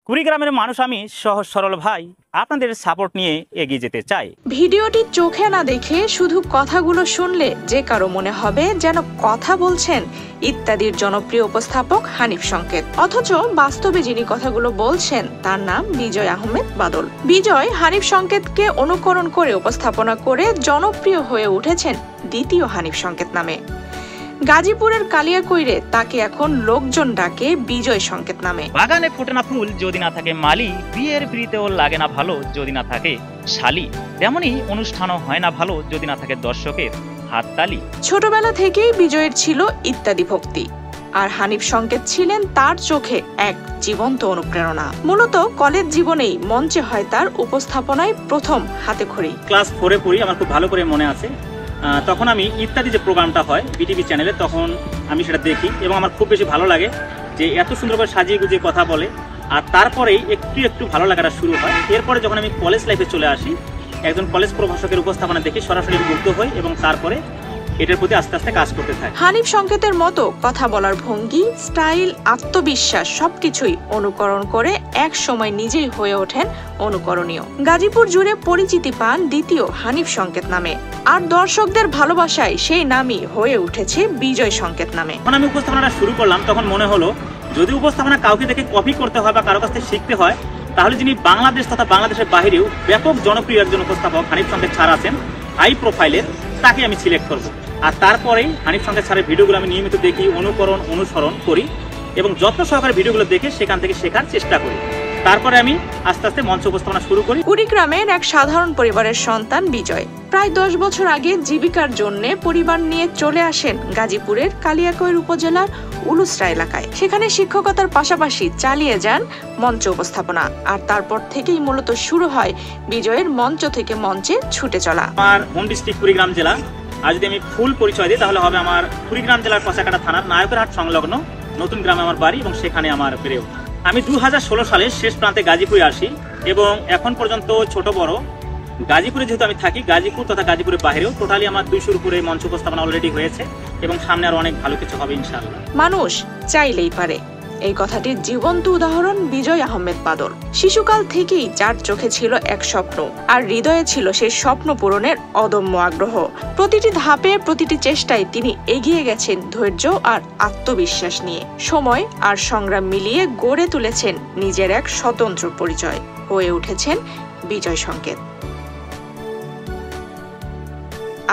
কুড়িগ্রামের মানুষ আমি সহজ সরল ভাই আপনাদের সাপোর্ট নিয়ে এগিয়ে যেতে চাই। ভিডিওটি চোখে না দেখে শুধু কথাগুলো শুনলে যে কারো মনে হবে যেন কথা বলছেন ইত্যাদির জনপ্রিয় উপস্থাপক হানিফ সংকেত, অথচ বাস্তবে যিনি কথাগুলো বলছেন তার নাম বিজয় আহমেদ বাদল। বিজয় হানিফ সংকেতকে অনুকরণ করে উপস্থাপনা করে জনপ্রিয় হয়ে উঠেছেন দ্বিতীয় হানিফ সংকেত নামে। গাজীপুরের কালিয়াকৈরে তাকে এখন লোকজন ডাকে বিজয় সংকেত নামে। বাগানে ফোটে না ফুল যদি না থাকে মালি, বিয়ের পিড়িতেও লাগে না ভালো যদি না থাকে শালি, তেমনি অনুষ্ঠানও হয় না ভালো যদি না থাকে দর্শকের হাততালি। ছোটবেলা থেকেই বিজয়ের ছিল ইত্যাদি ভক্তি, আর হানিফ সংকেত ছিলেন তার চোখে এক জীবন্ত অনুপ্রেরণা। মূলত কলেজ জীবনেই মঞ্চে হয় তার উপস্থাপনায় প্রথম হাতেখড়ি। ক্লাস 4-এ পড়ি, আমার খুব ভালো করে মনে আছে। তখন আমি ইত্যাদি যে প্রোগ্রামটা হয় বিটিভি চ্যানেলে, তখন আমি সেটা দেখি এবং আমার খুব বেশি ভালো লাগে যে এত সুন্দরভাবে সাজিয়ে গুজিয়ে কথা বলে। আর তারপরেই একটু একটু ভালো লাগাটা শুরু হয়। এরপরে যখন আমি কলেজ লাইফে চলে আসি, একজন কলেজ প্রভাষকের উপস্থাপনা দেখে সরাসরি মুগ্ধ হই এবং তারপরে এটার প্রতি আস্তে আস্তে কাজ করতে থাকি। হানিফ সংকেতের মতো কথা বলার ভঙ্গি, স্টাইল, আত্মবিশ্বাস সবকিছুই অনুকরণ করে এক সময় নিজেই হয়ে ওঠেন অনুকরণীয়। গাজীপুর জুড়ে পরিচিতি পান দ্বিতীয় হানিফ সংকেত নামে, আর দর্শকদের ভালোবাসায় সেই নামই হয়ে উঠেছে বিজয় সংকেত নামে। যখন আমি উপস্থাপনাটা শুরু করলাম তখন মনে হলো যদি উপস্থাপনা কাউকে দেখে কপি করতে হয় বা কারো কাছ থেকে শিখতে হয়, তাহলে যিনি বাংলাদেশ তথা বাংলাদেশের বাহিরেও ব্যাপক জনপ্রিয় একজন উপস্থাপক হানিফ সংকেত স্যার আছেন, হাই প্রোফাইলের, তাকে আমি সিলেক্ট করব। আর তারপরেই হানিফ সংকেত স্যারের ভিডিওগুলো আমি নিয়মিত দেখি, অনুসরণ করি এবং যত্ন সহকারে ভিডিওগুলো দেখে সেখান থেকে শেখার চেষ্টা করি। তারপরে আমি আস্তে আস্তে মঞ্চ উপস্থাপনা শুরু করি। কুড়িগ্রামের এক সাধারণ পরিবারের সন্তান বিজয় প্রায় 10 বছর আগে জীবিকার জন্য পরিবার নিয়ে চলে আসেন গাজীপুরের কালিয়াকৈর উপজেলার উলুসরা এলাকায়। সেখানে শিক্ষকতার পাশাপাশি চালিয়ে যান মঞ্চ উপস্থাপনা, আর তারপর থেকেই মূলত শুরু হয় বিজয়ের মঞ্চ থেকে মঞ্চে ছুটে চলা। আমার হোম ডিস্ট্রিক্ট কুড়িগ্রাম জেলা। আর যদি আমি ফুল পরিচয় দিই তাহলে হবে আমার কুড়িগ্রাম জেলার কচাকাটা থানার নায়কেরহাট সংলগ্ন নতুন গ্রামে আমার বাড়ি এবং সেখানে আমার বেড়ে ওঠা। আমি 2016 সালের শেষ প্রান্তে গাজীপুরে আসি এবং এখন পর্যন্ত ছোট বড় গাজীপুরে যেহেতু আমি থাকি, গাজীপুর তথা গাজীপুরের বাইরেও টোটালি আমার 200-র উপরে মঞ্চ উপস্থাপনা অলরেডি হয়েছে এবং সামনে আরো অনেক ভালো কিছু হবে ইনশাআল্লাহ। মানুষ চাইলেই পারে, এই কথাটির জীবন্ত উদাহরণ বিজয় আহমেদ বাদল। শিশুকাল থেকেই যার চোখে ছিল এক স্বপ্ন, আর হৃদয়ে ছিল সেই স্বপ্ন পূরণের অদম্য আগ্রহ। প্রতিটি ধাপে, প্রতিটি চেষ্টায় তিনি এগিয়ে গেছেন ধৈর্য আর আত্মবিশ্বাস নিয়ে। সময় আর সংগ্রাম মিলিয়ে গড়ে তুলেছেন নিজের এক স্বতন্ত্র পরিচয়, হয়ে উঠেছেন বিজয় সংকেত।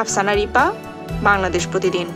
আফসানা রিপা, বাংলাদেশ প্রতিদিন।